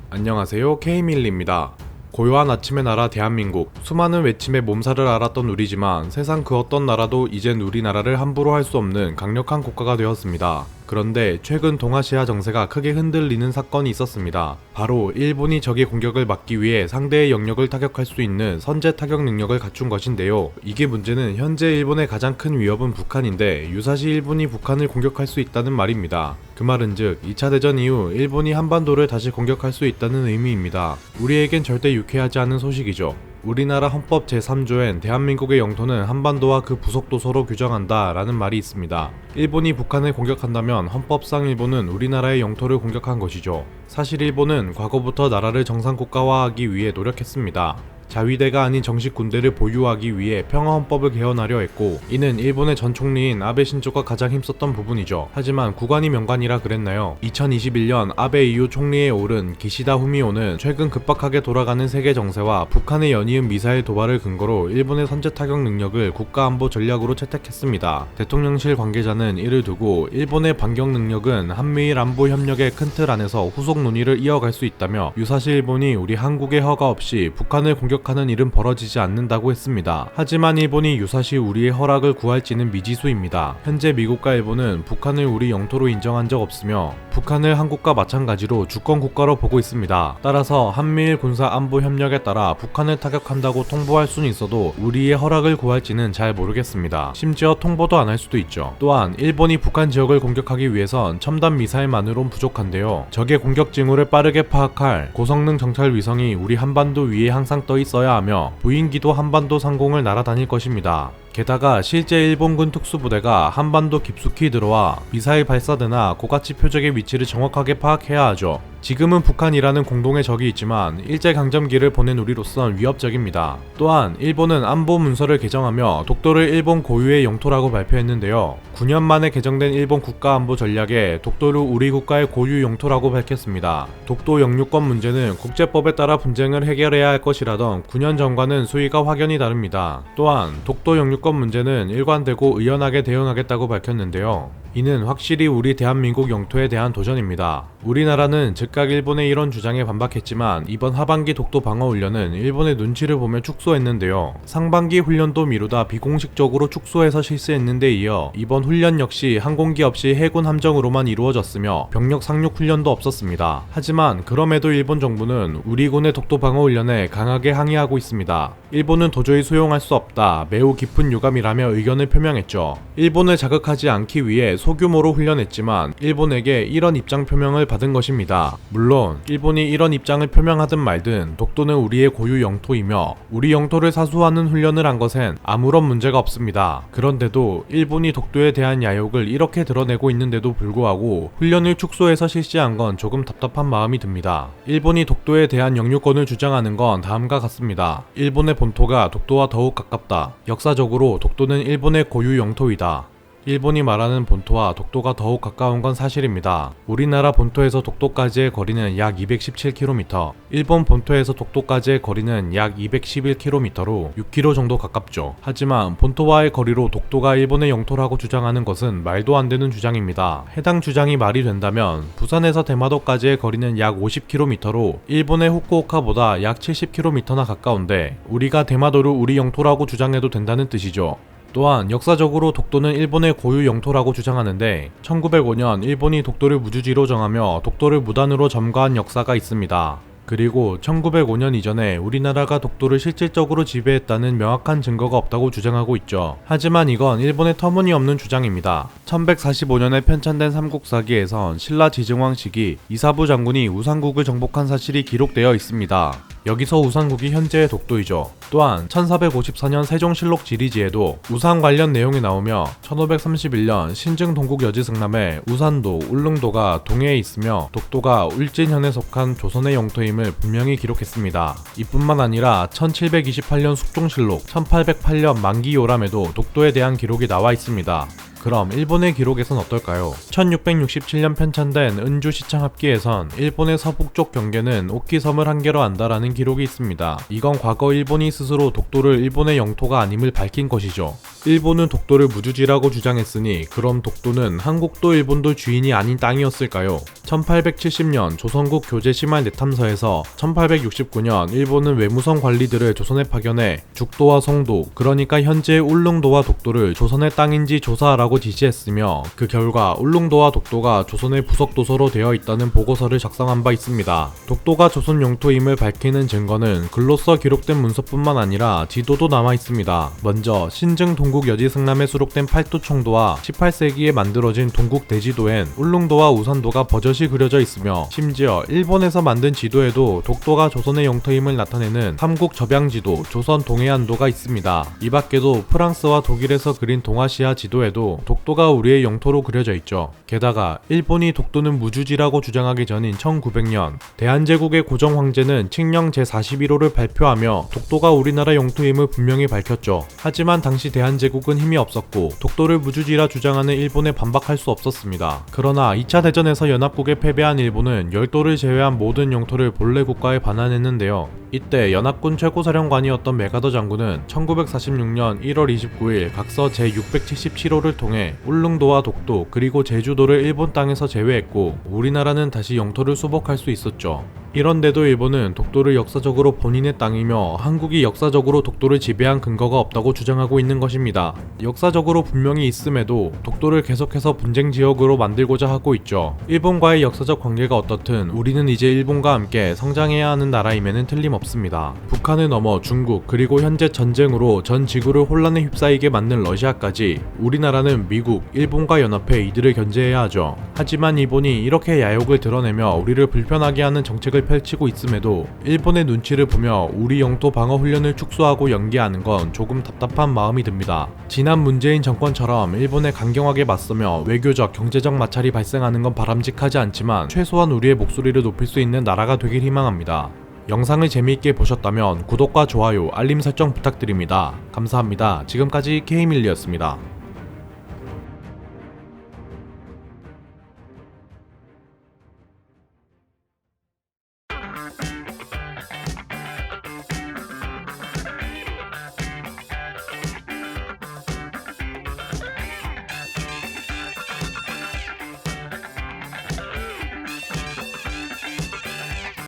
안녕하세요, K밀리입니다. 고요한 아침의 나라 대한민국. 수많은 외침에 몸살을 앓았던 우리지만 세상 그 어떤 나라도 이젠 우리나라를 함부로 할 수 없는 강력한 국가가 되었습니다. 그런데 최근 동아시아 정세가 크게 흔들리는 사건이 있었습니다. 바로 일본이 적의 공격을 막기 위해 상대의 영역을 타격할 수 있는 선제 타격 능력을 갖춘 것인데요. 이게 문제는 현재 일본의 가장 큰 위협은 북한인데 유사시 일본이 북한을 공격할 수 있다는 말입니다. 그 말은 즉 2차 대전 이후 일본이 한반도를 다시 공격할 수 있다는 의미입니다. 우리에겐 절대 유쾌하지 않은 소식이죠. 우리나라 헌법 제3조엔 대한민국의 영토는 한반도와 그 부속도서로 규정한다 라는 말이 있습니다. 일본이 북한을 공격한다면 헌법상 일본은 우리나라의 영토를 공격한 것이죠. 사실 일본은 과거부터 나라를 정상국가화하기 위해 노력했습니다. 자위대가 아닌 정식 군대를 보유하기 위해 평화헌법을 개헌하려 했고, 이는 일본의 전 총리인 아베 신조가 가장 힘썼던 부분이죠. 하지만 구관이 명관이라 그랬나요? 2021년 아베 이후 총리에 오른 기시다 후미오는 최근 급박하게 돌아가는 세계 정세와 북한의 연이은 미사일 도발을 근거로 일본의 선제 타격 능력을 국가안보 전략으로 채택했습니다. 대통령실 관계자는 이를 두고 일본의 반격 능력은 한미일 안보 협력의 큰 틀 안에서 후속 논의를 이어갈 수 있다며, 유사시 일본이 우리 한국의 허가 없이 북한을 공격하는 일은 벌어지지 않는다고 했습니다. 하지만 일본이 유사시 우리의 허락을 구할지는 미지수입니다. 현재 미국과 일본은 북한을 우리 영토로 인정한 적 없으며 북한을 한국과 마찬가지로 주권 국가로 보고 있습니다. 따라서 한미일 군사 안보 협력에 따라 북한을 타격한다고 통보할 수는 있어도 우리의 허락을 구할지는 잘 모르겠습니다. 심지어 통보도 안 할 수도 있죠. 또한 일본이 북한 지역을 공격하기 위해선 첨단 미사일만으론 부족한데요. 적의 공격 징후를 빠르게 파악할 고성능 정찰 위성이 우리 한반도 위에 항상 떠 있어야 하며 무인기도 한반도 상공을 날아다닐 것입니다. 게다가 실제 일본군 특수부대가 한반도 깊숙이 들어와 미사일 발사대나 고가치 표적의 위치를 정확하게 파악해야 하죠. 지금은 북한이라는 공동의 적이 있지만 일제강점기를 보낸 우리로선 위협적입니다. 또한 일본은 안보 문서를 개정하며 독도를 일본 고유의 영토라고 발표했는데요. 9년 만에 개정된 일본 국가안보 전략에 독도를 우리 국가의 고유 영토라고 밝혔습니다. 독도 영유권 문제는 국제법에 따라 분쟁을 해결해야 할 것이라던 9년 전과는 수위가 확연히 다릅니다. 또한 독도 영유권 문제는 일관되고 의연하게 대응하겠다고 밝혔는데요. 이는 확실히 우리 대한민국 영토에 대한 도전입니다. 우리나라는 즉각 일본의 이런 주장에 반박했지만 이번 하반기 독도 방어 훈련은 일본의 눈치를 보며 축소했는데요. 상반기 훈련도 미루다 비공식적으로 축소해서 실시했는데 이어 이번 훈련 역시 항공기 없이 해군 함정으로만 이루어졌으며 병력 상륙 훈련도 없었습니다. 하지만 그럼에도 일본 정부는 우리 군의 독도 방어 훈련에 강하게 항의하고 있습니다. 일본은 도저히 수용할 수 없다, 매우 깊은 유감이라며 의견을 표명했죠. 일본을 자극하지 않기 위해 소규모로 훈련했지만 일본에게 이런 입장 표명을 받은 것입니다. 물론 일본이 이런 입장을 표명하든 말든 독도는 우리의 고유 영토이며 우리 영토를 사수하는 훈련을 한 것엔 아무런 문제가 없습니다. 그런데도 일본이 독도에 대한 야욕을 이렇게 드러내고 있는데도 불구하고 훈련을 축소해서 실시한 건 조금 답답한 마음이 듭니다. 일본이 독도에 대한 영유권을 주장하는 건 다음과 같습니다. 일본의 본토가 독도와 더욱 가깝다. 역사적으로 독도는 일본의 고유 영토이다. 일본이 말하는 본토와 독도가 더욱 가까운 건 사실입니다. 우리나라 본토에서 독도까지의 거리는 약 217km, 일본 본토에서 독도까지의 거리는 약 211km로 6km 정도 가깝죠. 하지만 본토와의 거리로 독도가 일본의 영토라고 주장하는 것은 말도 안 되는 주장입니다. 해당 주장이 말이 된다면 부산에서 대마도까지의 거리는 약 50km로 일본의 후쿠오카보다 약 70km나 가까운데 우리가 대마도를 우리 영토라고 주장해도 된다는 뜻이죠. 또한 역사적으로 독도는 일본의 고유 영토라고 주장하는데 1905년 일본이 독도를 무주지로 정하며 독도를 무단으로 점거한 역사가 있습니다. 그리고 1905년 이전에 우리나라가 독도를 실질적으로 지배했다는 명확한 증거가 없다고 주장하고 있죠. 하지만 이건 일본의 터무니없는 주장입니다. 1145년에 편찬된 삼국사기에선 신라 지증왕 시기 이사부 장군이 우산국을 정복한 사실이 기록되어 있습니다. 여기서 우산국이 현재의 독도이죠. 또한 1454년 세종실록 지리지에도 우산 관련 내용이 나오며 1531년 신증 동국여지승남에 우산도, 울릉도가 동해에 있으며 독도가 울진현에 속한 조선의 영토임을 분명히 기록했습니다. 이뿐만 아니라 1728년 숙종실록, 1808년 만기요람에도 독도에 대한 기록이 나와 있습니다. 그럼 일본의 기록에선 어떨까요? 1667년 편찬된 은주시청 합기에선 일본의 서북쪽 경계는 오키섬을 한 개로 안다라는 기록이 있습니다. 이건 과거 일본이 스스로 독도를 일본의 영토가 아님을 밝힌 것이죠. 일본은 독도를 무주지라고 주장했으니 그럼 독도는 한국도 일본도 주인이 아닌 땅이었을까요? 1870년 조선국 교제 심할 내탐서에서 1869년 일본은 외무성 관리들을 조선에 파견해 죽도와 송도, 그러니까 현재의 울릉도와 독도를 조선의 땅인지 조사하라고 지시했으며 그 결과 울릉도와 독도가 조선의 부속 도서로 되어 있다는 보고서를 작성한 바 있습니다. 독도가 조선 영토임을 밝히는 증거는 글로써 기록된 문서뿐만 아니라 지도도 남아 있습니다. 먼저 신증 동국 여지승남에 수록된 팔도청도와 18세기에 만들어진 동국 대지도엔 울릉도와 우산도가 버젓이 그려져 있으며 심지어 일본에서 만든 지도에도 독도가 조선의 영토임을 나타내는 삼국 접양지도, 조선 동해안도가 있습니다. 이 밖에도 프랑스와 독일에서 그린 동아시아 지도에도 독도가 우리의 영토로 그려져 있죠. 게다가 일본이 독도는 무주지라고 주장하기 전인 1900년 대한제국의 고정 황제는 칙령 제41호를 발표하며 독도가 우리나라 영토임을 분명히 밝혔죠. 하지만 당시 대한제국은 힘이 없었고 독도를 무주지라 주장하는 일본에 반박할 수 없었습니다. 그러나 2차 대전에서 연합국에 패배한 일본은 열도를 제외한 모든 영토를 본래 국가에 반환했는데요. 이때 연합군 최고사령관이었던 메가더 장군은 1946년 1월 29일 각서 제677호를 통해 울릉도와 독도 그리고 제주도를 일본 땅에서 제외했고 우리나라는 다시 영토를 수복할 수 있었죠. 이런데도 일본은 독도를 역사적으로 본인의 땅이며 한국이 역사적으로 독도를 지배한 근거가 없다고 주장하고 있는 것입니다. 역사적으로 분명히 있음에도 독도를 계속해서 분쟁 지역으로 만들고자 하고 있죠. 일본과의 역사적 관계가 어떻든 우리는 이제 일본과 함께 성장해야 하는 나라임에는 틀림없습니다. 북한을 넘어 중국 그리고 현재 전쟁으로 전 지구를 혼란에 휩싸이게 만든 러시아까지 우리나라는 미국, 일본과 연합해 이들을 견제해야 하죠. 하지만 일본이 이렇게 야욕을 드러내며 우리를 불편하게 하는 정책을 펼치고 있음에도 일본의 눈치를 보며 우리 영토 방어 훈련을 축소하고 연기하는 건 조금 답답한 마음이 듭니다. 지난 문재인 정권처럼 일본에 강경하게 맞서며 외교적, 경제적 마찰이 발생하는 건 바람직하지 않지만 최소한 우리의 목소리를 높일 수 있는 나라가 되길 희망합니다. 영상을 재미있게 보셨다면 구독과 좋아요, 알림 설정 부탁드립니다. 감사합니다. 지금까지 K밀리였습니다.